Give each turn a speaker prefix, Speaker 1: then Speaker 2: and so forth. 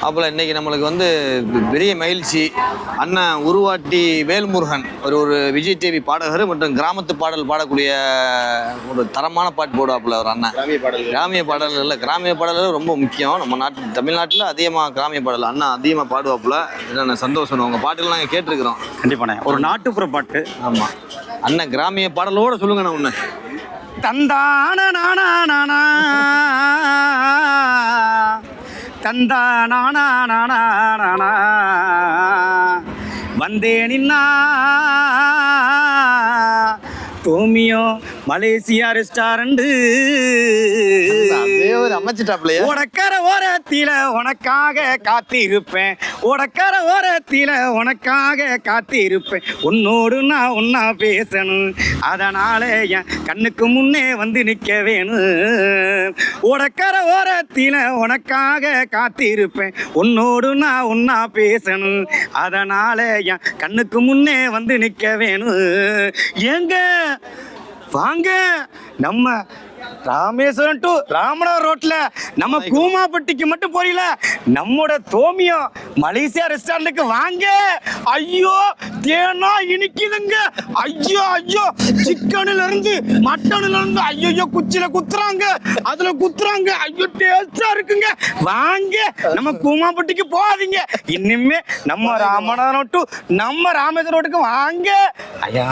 Speaker 1: அப்போ இன்னைக்கு நம்மளுக்கு வந்து பெரிய மகிழ்ச்சி. அண்ணன் உருவாட்டி வேல்முருகன் ஒரு விஜய் டிவி பாடகர் மற்றும் கிராமத்து பாடல் பாடக்கூடிய ஒரு தரமான பாட்டு போடுவாப்புல ஒரு அண்ணன். கிராமிய பாடல்கள் ரொம்ப முக்கியம். நம்ம தமிழ்நாட்டில் அதிகமாக கிராமிய பாடல் அண்ணா அதிகமாக பாடுவாப்புல. என்னென்ன சந்தோஷம், உங்கள் பாட்டுகள் நாங்கள் கேட்டிருக்கிறோம்.
Speaker 2: கண்டிப்பாண்ணே, ஒரு நாட்டுப்புற பாட்டு.
Speaker 1: ஆமாம் அண்ணன் கிராமிய பாடலோட சொல்லுங்கண்ணா ஒன்று.
Speaker 2: தந்தான நானா நானா தந்தானா நானா நானா வந்தே நின்னா டோமியோ மலேசியா ரெஸ்டாரண்ட் உடக்கர ஓரத்தில உனக்காக காத்திருப்பேன், உடக்கர ஓரத்தில உனக்காக காத்திருப்பேன், உன்னோடு நான் ஒன்னா பேசணும், அதனால என் கண்ணுக்கு முன்னே வந்து நிற்க வேணும். உடக்கர ஓரத்தில உனக்காக காத்திருப்பேன், உன்னோடு நான் ஒன்னா பேசணும், அதனால என் கண்ணுக்கு முன்னே வந்து நிற்க வேணும். எங்க வாங்க நம்ம ராமேஸ்வரம் டு ராமநாதபுரம் ரோட்ல நம்ம கூமாப்பட்டிக்கு மட்டும் போறீல, நம்மோட டோமியோ மலேசியா ரெஸ்டாரண்ட்டுக்கு வாங்க. ஐயோ தேனா இனிக்குதுங்க, ஐயோ ஐயோ சிக்கன்ல இருந்து மட்டன்ல இருந்து ஐயோ குச்சில குத்துறாங்க, அதுல குத்துறாங்க, ஐயோ டேஸ்டா இருக்குங்க. வாங்க நம்ம கூமாப்பட்டிக்கு போகாதீங்க, இனிமே நம்ம ராமநாதபுரம் டு நம்ம ராமேஸ்வரம் ரோட்டுக்கு வாங்க. ஐயா